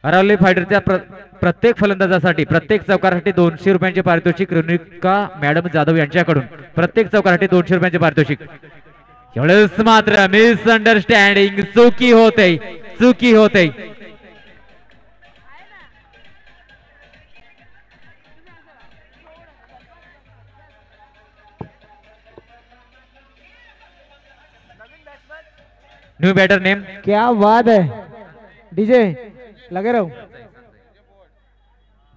अरावली फायटरच्या प्रत्येक फलंदाजासाठी प्रत्येक चौकारासाठी 200 रुपयांचे पारितोषिक रेणुका मॅडम जाधव यांच्याकडून प्रत्येक चौकारासाठी 200 रुपयांचे पारितोषिक. एवढंच मात्र मिसअंडरस्टँडिंग चुकी होते. New batter name. क्या बात है डीजे, लगे रहो.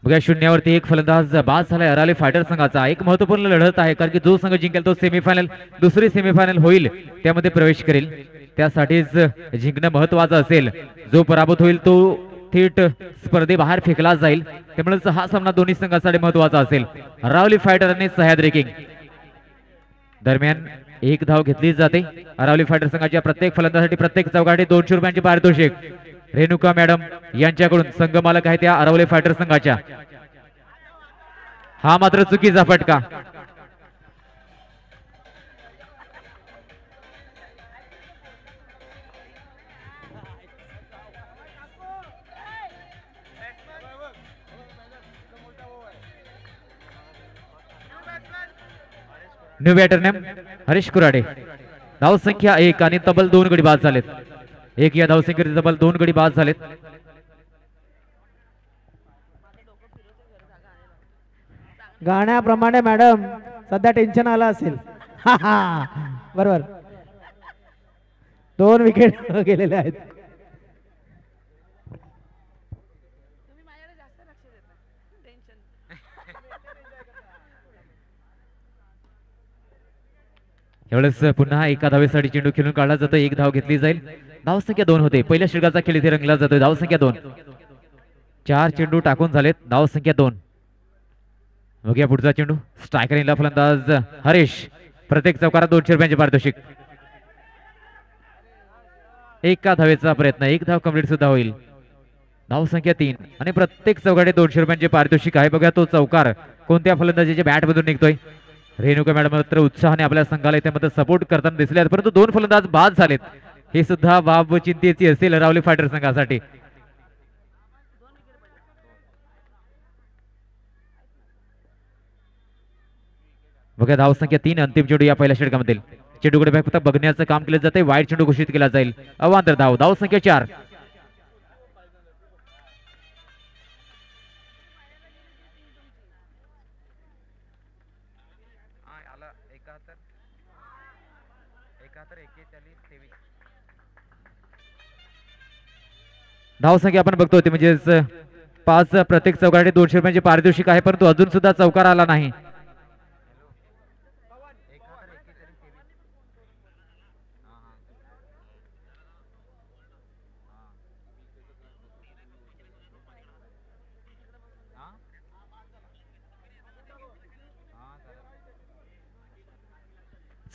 बघा शून्यावरती एक फलंदाज बाद झालाय अरावली फायटर संघाचा. एक महत्वपूर्ण लढत आहे कारण की जो संघ जिंकेल तो सेमीफायनल दुसरी सेमीफायनल होईल त्यामध्ये प्रवेश करेल. त्यासाठीच जिंकणं महत्वाचं असेल. जो पराभूत होईल तो थेट स्पर्धेबाहेर फेकला जाईल. त्यामुळेच हा सामना दोन्ही संघांसाठी महत्वाचा असेल. अरावली फायटर आणि सह्याद्री किंग दरम्यान एक धाव घेतली जाते. अरावली फायटर संघाच्या प्रत्येक फलंदाजासाठी प्रत्येक चौकाठी 200 रुपयांचे पारितोषिक रेणुका मॅडम यांच्याकडून. संघ मालक आहे त्या अरावली फायटर संघाच्या. हा मात्र चुकीचा फटका. New batter name Harish Kurade. धाव संख्या 1 आणि तब्बल 2 गडी बाद झालेत. एक या धावसंख्येत तब्बल 2 गडी बाद झालेत. गाण्याप्रमाणे मॅडम सध्या टेन्शन आलं असेल. बरोबर 2 विकेट गेलेले आहेत. एवढंच पुन्हा एका धावेसाठी चेंडू खेळून काढला जातो. एक धाव घेतली जाईल. धावसंख्या 2 होते. पहिल्या षटकाचा खेळ इथे रंगला जातोय. धावसंख्या 2. 4 चेंडू टाकून झालेत. धावसंख्या 2. बघूया पुढचा चेंडू. स्ट्रायकर इनला फलंदाज हरीश. प्रत्येक चौकारात 200 रुपयांचे पारितोषिक. एका धावेचा प्रयत्न. एक धाव कंप्लीट सुद्धा होईल. धावसंख्या 3 आणि प्रत्येक चौकारात 200 रुपयांचे पारितोषिक आहे. बघा तो चौकार कोणत्या फलंदाजीच्या बॅट मधून निघतोय. रेणुका मॅडम मात्र उत्साहाने आपल्या संघाला इथे मध्ये सपोर्ट करताना दिसले आहेत. परंतु 2 फलंदाज बाद झालेत. हे सुद्धा बाब चिंतेची असेल अरावली फायटर संघासाठी. बघा धावसंख्या 3. अंतिम चेंडू या पहिल्या षटकामधील. चेंडूकडे फक्त बघण्याचं काम केलं जाते. वाईट चेंडू घोषित केला जाईल. अवांतर धाव. धावसंख्या 4. धावसंख्या आपण बघतोय ते म्हणजेच 5. प्रत्येक चौकारासाठी 200 रुपयांचे पारितोषिक आहे. परंतु अजून सुद्धा चौकार आला नाही.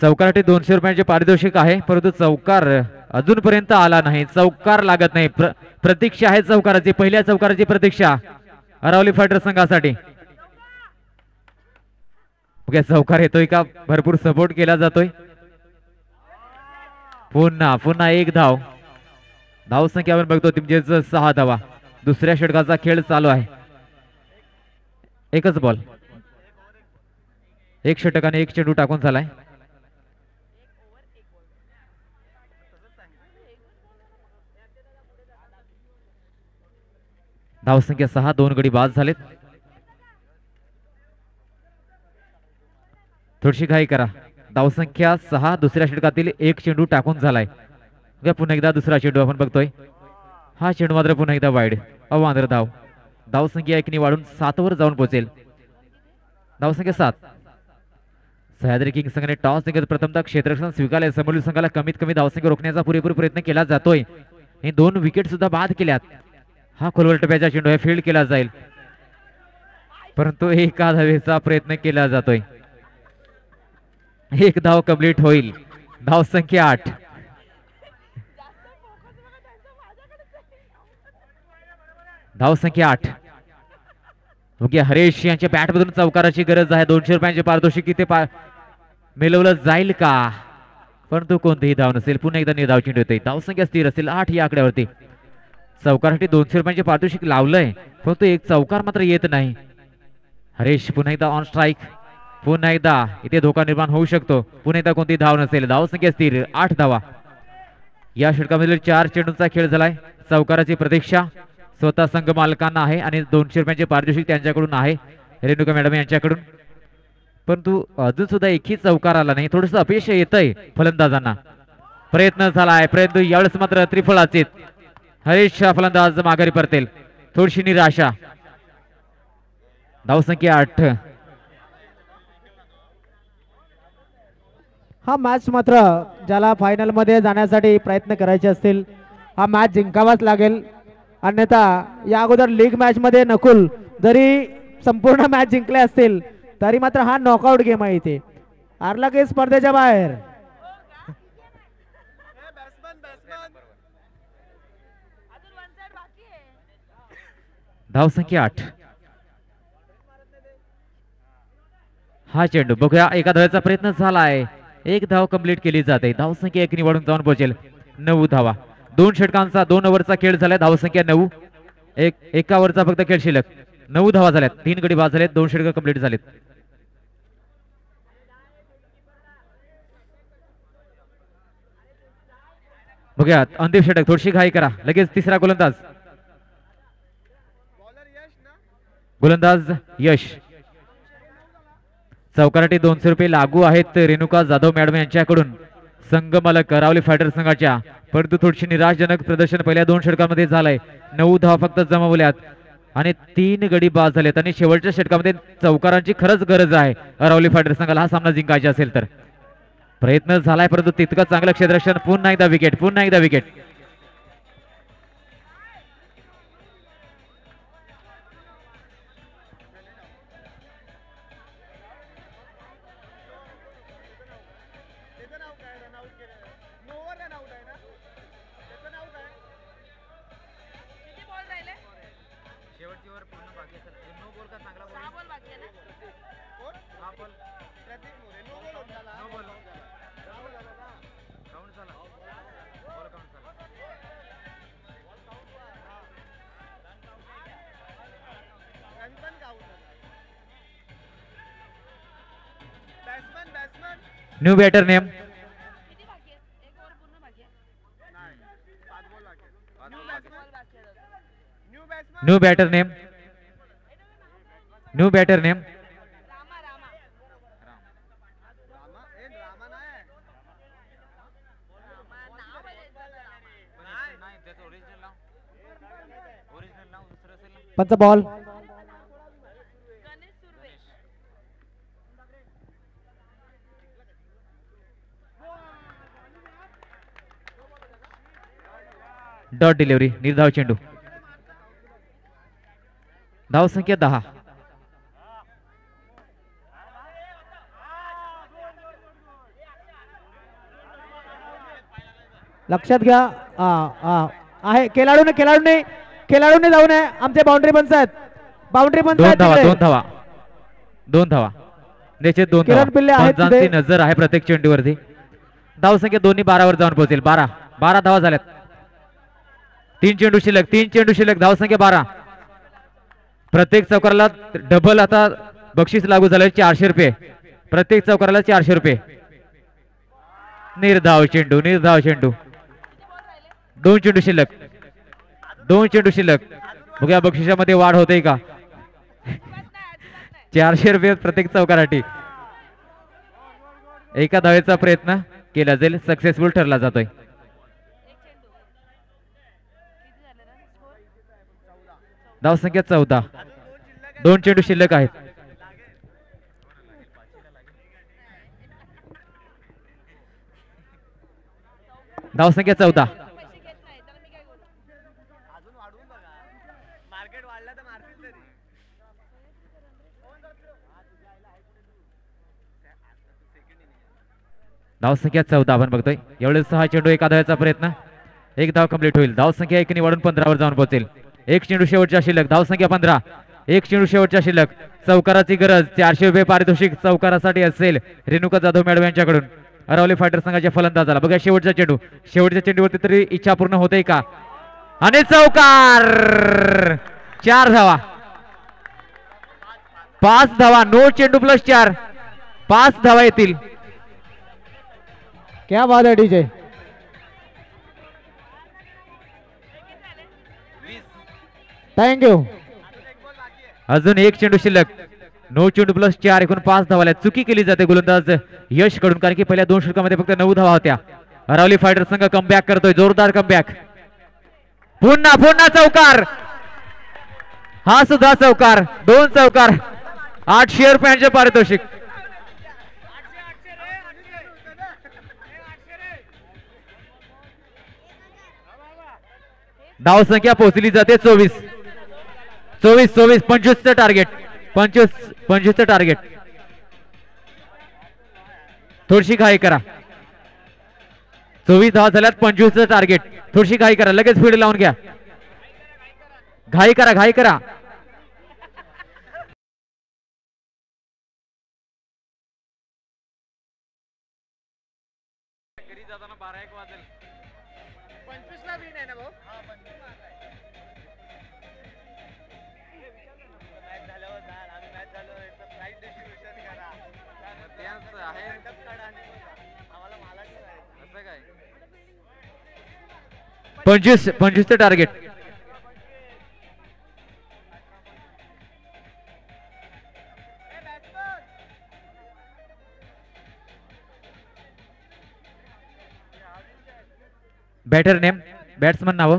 चौकारासाठी 200 रुपयांचे पारितोषिक आहे. परंतु चौकार अजूनपर्यंत आला नाही. चौकार लागत नाही. प्रतीक्षा आहे चौकाराची. पहिल्या चौकाराची प्रतीक्षा अरावली फायटर संघासाठी. चौकार येतोय का? भरपूर सपोर्ट केला जातोय. पुन्हा एक धाव. धावसंख्या आपण बघतो म्हणजेच 6 धावा. दुसऱ्या षटकाचा खेळ चालू आहे. एकच बॉल. एक षटकाने एक चेंडू टाकून झालाय. धावसंख्या 6. 2 गडी बाद झालेत. थोडीशी घाई करा. धावसंख्या 6. दुसऱ्या षटकातील एक चेंडू टाकून झालाय. पुन्हा एकदा दुसरा चेंडू आपण बघतोय. हा चेंडू मात्र पुन्हा एकदा वाईड. अवांतर धाव. धावसंख्या 1 वाढून 7 वर जाऊन पोहोचेल. धावसंख्या 7. सह्याद्री किंग संघाने टॉस जिंकत प्रथमतः क्षेत्ररक्षण स्वीकारले. समोरील संघाला कमीत कमी धावसंख्या रोखण्याचा पुरेपूर प्रयत्न केला जातोय. हे 2 विकेट सुद्धा बाद केल्यात. हा खोलवर टप्प्याचा चेंडू आहे. फील्ड केला जाईल. परंतु एका धावेचा प्रयत्न केला जातोय. एक धाव कंप्लीट होईल. धावसंख्या 8. धावसंख्या 8. हरेश यांच्या बॅटमधून चौकाराची गरज आहे. 200 रुपयांचे पारितोषिक इथे मिळवलं जाईल का? परंतु कोणतीही धाव नसेल. पुन्हा एकदा निर्धाव चेंडू येतोय. धावसंख्या स्थिर असेल 8 या आकड्यावरती. चौकारासाठी 200 रुपयांचे पारितोषिक लावलंय, परंतु एक चौकार मात्र येत नाही. हरीश पुन्हा एकदा ऑन स्ट्राईक. पुन्हा एकदा इथे धोका निर्माण होऊ शकतो. पुन्हा एकदा कोणती धाव नसेल. धावसंख्या स्थिर 8 धावा. या षटकामधील 4 चेंडूंचा खेळ झालाय. चौकाराची प्रतीक्षा स्वतः संघ मालकांना आहे आणि 200 रुपयांचे पारितोषिक त्यांच्याकडून आहे, रेणुका मॅडम यांच्याकडून. परंतु अजून सुद्धा एकही चौकार आला नाही. थोडस अपयश येतंय फलंदाजांना. प्रयत्न झालाय, परंतु यावेळेस मात्र त्रिफळाचे. हरीश फलंदाज माघारी परतेल. थोडीशी निराशा. धावसंख्या 8. हा मॅच मात्र ज्याला फायनल मध्ये जाण्यासाठी प्रयत्न करायचे असतील, हा मॅच जिंकावाच लागेल. अन्यथा या अगोदर लीग मॅच मध्ये नकुल जरी संपूर्ण मॅच जिंकले असतील तरी मात्र हा नॉकआउट गेम आहे. इथे हारला की स्पर्धेच्या बाहेर. धावसंख्या 8. हा चेंडू बघूया. एका धावेचा प्रयत्न झालाय. एक धाव कंप्लीट केली जाते. धावसंख्या 1 निवडून जाऊन पोहोचेल. 9 धावा. 2 षटकांचा 2 ओव्हरचा खेळ झालाय. धावसंख्या 9. एका ओव्हरचा फक्त खेळ शिल्लक. 9 धावा झाल्यात. 3 गडी बाद झालेत. 2 षटक कंप्लीट झालेत. बघूया अंतिम षटक. थोडीशी घाई करा. लगेच तिसरा गोलंदाज. गोलंदाज यश. चौकारासाठी 200 रुपये लागू आहेत रेणुका जाधव मॅडम यांच्याकडून संघ मालक अरावली फायटर संघाच्या. परंतु थोडीशी निराशजनक प्रदर्शन पहिल्या 2 षटकांमध्ये झालंय. 9 धावा फक्त जमवल्यात आणि 3 गडी बाद झालेत आणि शेवटच्या षटकामध्ये चौकारांची खरंच गरज आहे अरावली फायटर संघाला हा सामना जिंकायचा असेल तर. प्रयत्न झालाय परंतु तितकं चांगलं क्षेत्ररक्षण. पुन्हा एकदा विकेट. पुन्हा एकदा wicket. New batter name. New batter name. New batter name. पंच बॉल. Dot delivery. निर्धाव चेंडू. धाव संख्या 10. लक्षात घ्या. आहे खेळाडूने जाऊ नये. आमचे बाउंड्री पंच आहेत. बाउंड्री पंच 2 धावा. 2 धावा. 2 धावा. निश्चित 2 किरण पिल्ले आहेत. पंचांची नजर आहे प्रत्येक चेंडूवरती. धाव संख्या दोन्ही 12 वर जाऊन पोहोचेल. 12 धावा झाल्यात. 3 चेंडू शिल्लक. 3 चेंडू शिल्लक. धाव संख्या 12. प्रत्येक चौकाराला डबल आता बक्षीस लागू झालं. 400 रुपये प्रत्येक चौकाराला. 400 रुपये. निर्धाव चेंडू. निर्धाव चेंडू. 2 चेंडू शिल्लक. 2 चेंडू शिल्लक. बघूया बक्षिसामध्ये वाढ होते का. 400 रुपये प्रत्येक चौकारासाठी. एका धावेचा प्रयत्न केला जाईल. सक्सेसफुल ठरला जातोय. धाव संख्या 14. 2 चेंडू शिल्लक आहेत. धाव संख्या 14. धाव संख्या 14 आपण बघतोय. एवढेच 6 चेंडू एका धावेचा प्रयत्न. 1 धाव कंप्लीट होईल. धाव संख्या 1 निवडून 15 वर जाऊन पोहोचेल. 1 चेंडू शेवटच्या शिल्लक. धाव संख्या 15. 1 चेंडू शेवटच्या शिल्लक. चौकाराची गरज. 400 रुपये पारितोषिक चौकारासाठी असेल रेणुका जाधव मॅडम यांच्याकडून अरावली फायटर संघाच्या फलंदाजाला. बघा शेवटचा चेंडू. शेवटच्या चेंडूवरती तरी इच्छा पूर्ण होते का. आणि चौकार. 4 धावा. 5 धावा. नो चेंडू प्लस 4. 5 धावा येतील. क्या बात आहे डीजे. थँक्यू. अजून एक चेंडू शिल्लक. नो चेंडू प्लस 4. एकूण 5 धावा. चुकी केली जाते गोलंदाज यश कडून, कारण की पहिल्या 2 षटकामध्ये फक्त 9 धावा होत्या. अरावली फायटर संघ कमबॅक करतोय. जोरदार कमबॅक. पुन्हा पुन्हा चौकार. हा सुद्धा चौकार. 2 चौकार. 800 रुपयांचे पारितोषिक. धाव संख्या पोहोचली जाते 24. 25चं टार्गेट. 25चं टार्गेट. थोडीशी घाई करा. 24 धावा झाल्यात. 25चं टार्गेट. थोडीशी घाई करा. लगेच फील्ड लावून घ्या. घाई करा. घाई करा. पंचवीसचं टार्गेट. Batter name. बॅट्समन नाव.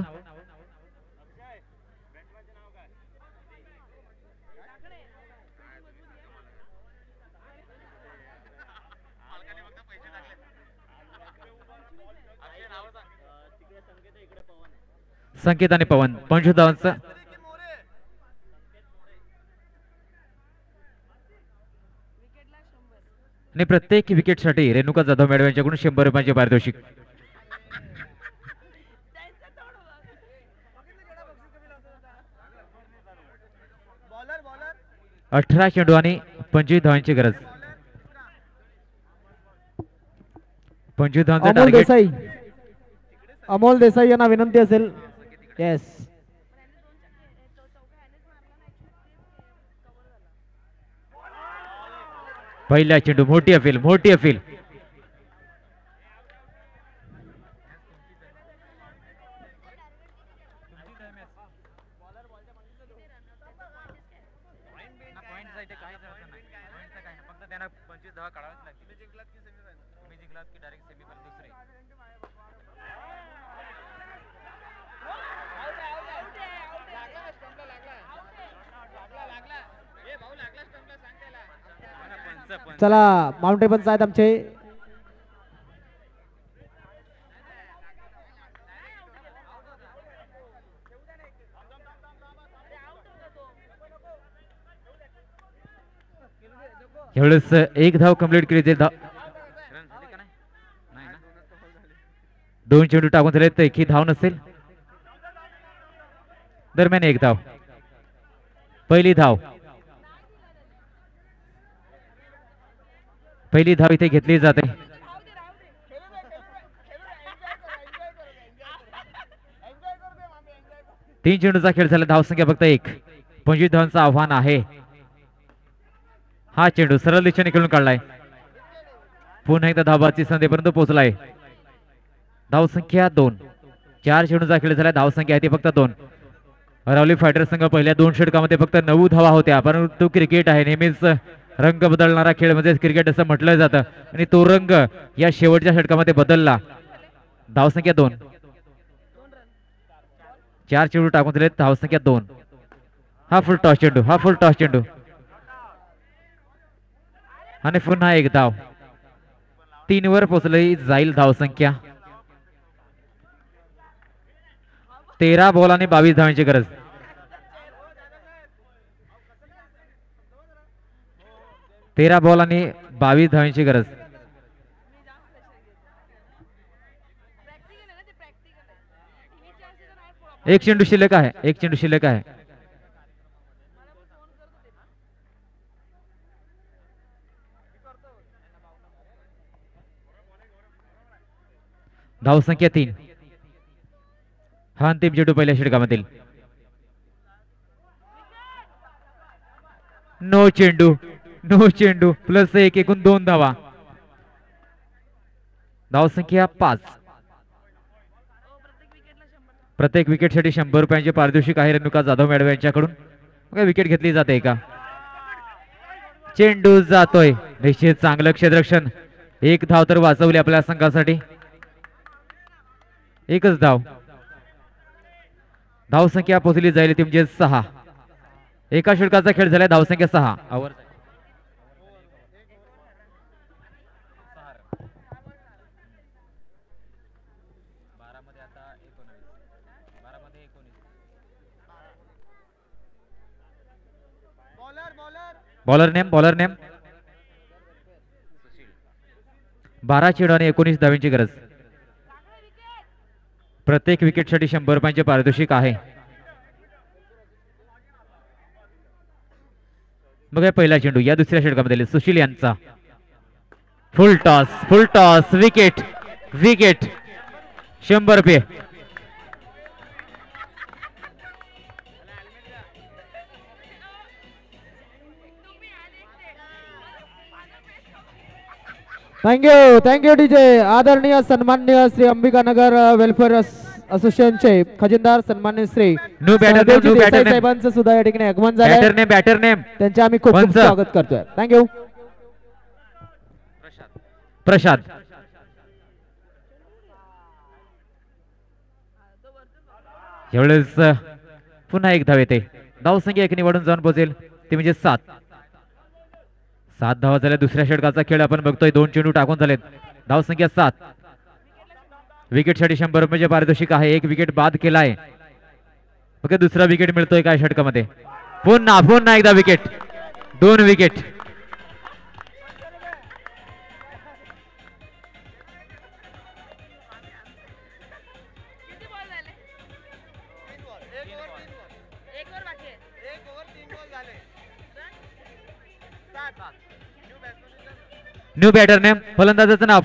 संकेत आणि पवन. 25 धावांचा. आणि प्रत्येक विकेटसाठी रेणुका जाधव मॅडम यांच्याकडून 100 रुपयांचे पारितोषिक. 18 चेंडू आणि 25 धावांची गरज. 25 धावांचा अमोल टार्गेट. देसाई. अमोल देसाई यांना विनंती असेल. येस. पहिला चेंडू. मोठी अपील. मोठी अपील. चला माउंटेन पंच आहेत आमचे. एवढंच एक धाव कंप्लीट केली. 2 चेंडू टाकून झाले तर एकही धाव नसेल. दरम्यान एक धाव. पहिली धाव. पहिली धाव इथे घेतली जाते. तीन चेंडूचा खेळ झाला. धावसंख्या फक्त 1. 25 धावांचं आव्हान आहे. हा चेंडू सरळ दिशेने खेळून काढलाय. पुन्हा एकदा धावाची संधीपर्यंत पोहोचलाय. धावसंख्या 2. 4 चेंडूचा खेळ झाला. धावसंख्या आहे ती फक्त 2. अरावली फायटर संघ पहिल्या 2 षटकामध्ये फक्त 9 धावा होत्या. परंतु क्रिकेट आहे नेहमीच रंग बदलणारा खेळ म्हणजेच क्रिकेट असं म्हटलं जातं आणि तो रंग या शेवटच्या षटकामध्ये बदलला. धावसंख्या 2. 4 चेंडू टाकून दिले. धावसंख्या 2. हा फुल टॉस चेंडू. हा फुल टॉस चेंडू आणि पुन्हा एक धाव. 3 वर पोहोचली जाईल धावसंख्या. 13 बॉल आणि 22 धावांची गरज. तेरा बॉल आणि 22 धावांची गरज. एक चेंडू शिल्लक आहे. एक चेंडू शिल्लक आहे. धावसंख्या 3. हा अंतिम चेंडू पहिल्या षटकामधील. नो चेंडू, नो चेंडू. +1, एकूण 2 धावा. धावसंख्या 5. प्रत्येक विकेटसाठी 100 रुपयांचे पारितोषिक आहे रेणुका जाधव मॅडम यांच्याकडून. विकेट घेतली जाते का? चेंडू जातोय. निश्चित चांगलं क्षेत्ररक्षण. 1 धाव तर वाचवली आपल्या संघासाठी. एकच धाव. धावसंख्या पोहोचली जाईल ती म्हणजे 6. एका षटकाचा खेळ झाला. धावसंख्या 6. बॉलर नेम 12 चेंडू आणि 19 धावांची गरज. प्रत्येक विकेटसाठी 100 रुपयांचे पारितोषिक आहे. बघा पहिला चेंडू या दुसऱ्या षटकामध्ये सुशील यांचा. फुल टॉस विकेट 100 रुपये. Thank you DJ. आदरणीय सन्माननीय श्री अंबिकानगर वेलफेअर असोसिएशनचे खजिनदार सन्माननीय श्री साहेबांचं सुद्धा या ठिकाणी आगमन झालं. बॅटर नेम त्यांचे आम्ही खूप स्वागत करतोय. थँक्यू. प्रसाद. एवढेच पुन्हा 1 धाव येते. धावसंख्या 1 वाढून जाऊन पोहोचेल ते म्हणजे 7 धावा झाल्या. दुसऱ्या षटकाचा खेळ आपण बघतोय. 2 चेंडू टाकून झालेत. धावसंख्या 7. विकेटसाठी 100 रुपयाचे पारितोषिक आहे. 1 विकेट बाद केलाय. बघा दुसरा विकेट मिळतोय काय षटकामध्ये. पुन्हा एकदा wicket. 2 wicket. New batter name. फलंदाजाचं नाव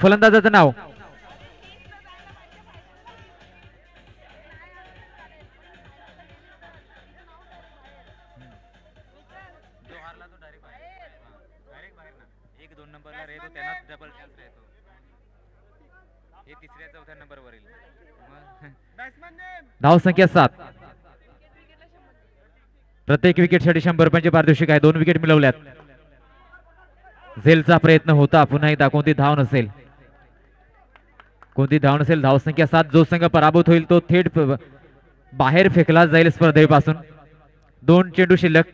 धावसंख्या 7. प्रत्येक विकेटसाठी 100 रुपयांचे पारितोषिक आहे. 2 विकेट मिळवल्यात. झेलचा प्रयत्न होता पुन्हा एकदा. कोणती धाव नसेल. धावसंख्या 7. जो संघ पराभूत होईल तो थेट बाहेर फेकला जाईल स्पर्धेपासून. 2 चेंडू शिल्लक.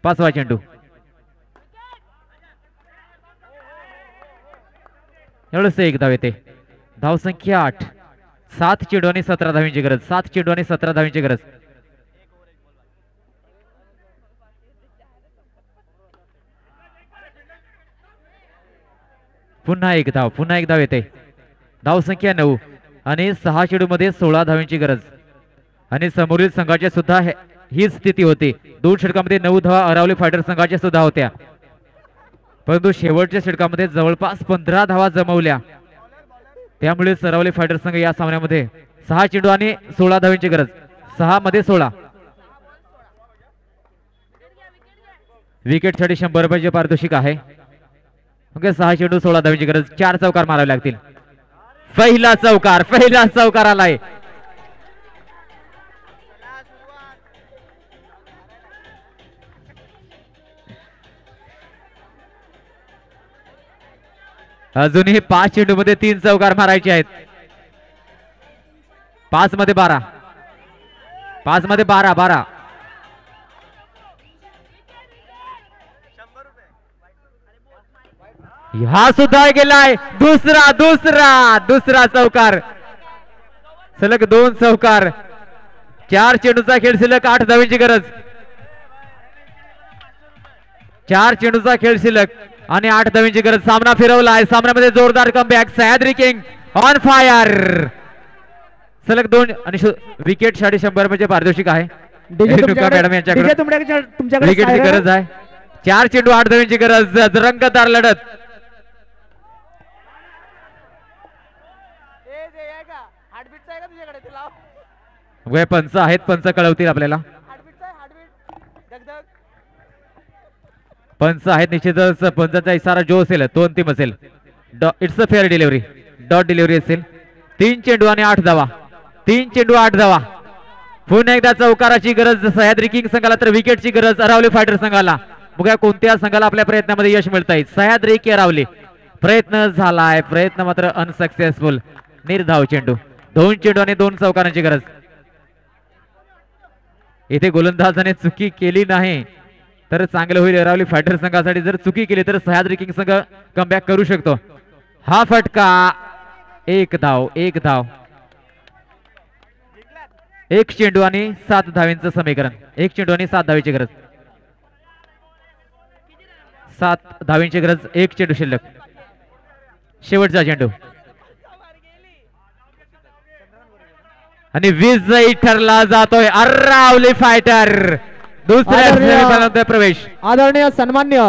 5वा चेंडू. एवढंच 1 धाव येते. धावसंख्या 8. 7 चेंडू आणि 17 धावांची गरज. पुन्हा एक धाव येते. धावसंख्या 9 आणि 6 चेंडू मध्ये 16 धावांची गरज. आणि समोरील संघाच्या सुद्धा हीच स्थिती होती. 2 षटकामध्ये 9 धावा अरावली फायटर संघाच्या सुद्धा होत्या. परंतु शेवटच्या षटकामध्ये जवळपास 15 धावा जमवल्या. त्यामुळे अरावली फायटर संघ या सामन्यामध्ये 6 चेंडू आणि 16 धावांची गरज. 6 मध्ये 16. विकेटसाठी 100 रुपयाचे पारितोषिक आहे. 6 चेंडू 16 धावांची गरज. 4 चौकार मारावे लागतील. पहिला चौकार आलाय. अजूनही 5 चेंडू मध्ये 3 चौकार मारायचे आहेत. 5 मध्ये 12. हा सुद्धा गेलाय. दुसरा चौकार. सलग 2 चौकार. 4 चेंडूचा खेळ शिल्लक. 8 धावांची गरज. 4 चेंडूचा खेळ शिल्लक आणि 8 धावांची गरज. सामना फिरवलाय. सामन्यामध्ये जोरदार comeback. Sahyadri king on fire. सलग 2 आणि विकेट साठी 100 रुपयाचे पारितोषिक आहे. मॅडम यांच्याकडे विकेटची गरज आहे. 4 चेंडू 8 धावांची गरज. रंगतदार लढत. बघूया पंच आहेत, पंच कळवतील आपल्याला. पंच आहेत निश्चितच. पंचाचा इशारा जो असेल तो अंतिम असेल. It's a fair delivery, dot delivery असेल. 3 चेंडू आणि 8 धावा. 3 चेंडू 8 धावा. पुन्हा एकदा चौकाराची गरज सह्याद्री किंग संघाला, तर विकेटची गरज अरावली फायटर संघाला. बघा कोणत्या संघाला आपल्या प्रयत्नामध्ये यश मिळत आहे, सह्याद्री की अरावली. प्रयत्न झालाय, प्रयत्न मात्र अनसक्सेसफुल. निर्धाव चेंडू. 2 चेंडू आणि 2 चौकारांची गरज. इथे गोलंदाजाने चुकी केली नाही तर चांगलं होईल अरावली फायटर संघासाठी. जर चुकी केली तर सह्याद्री किंग संघ कमबॅक करू शकतो. हा फटका. 1 धाव, 1 धाव. 1 चेंडू आणि 7 धावेंचं समीकरण. 1 चेंडू आणि 7 धावेची गरज. 7 धावेंची गरज. 1 चेंडू शिल्लक. शेवटचा चेंडू आणि विजयी ठरला जातोय अरावली फायटर. दुसऱ्या सेमीफायनलमध्ये प्रवेश. आदरणीय सन्मान्य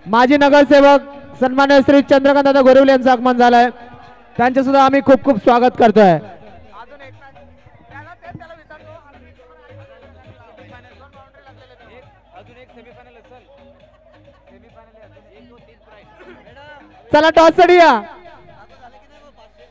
माजी नगरसेवक सन्मान्य श्री चंद्रकांत दादा गोरेवले यांचं आगमन झालंय. त्यांचे सुद्धा आम्ही खूप खूप स्वागत करतोय. चला टॉस साठी या.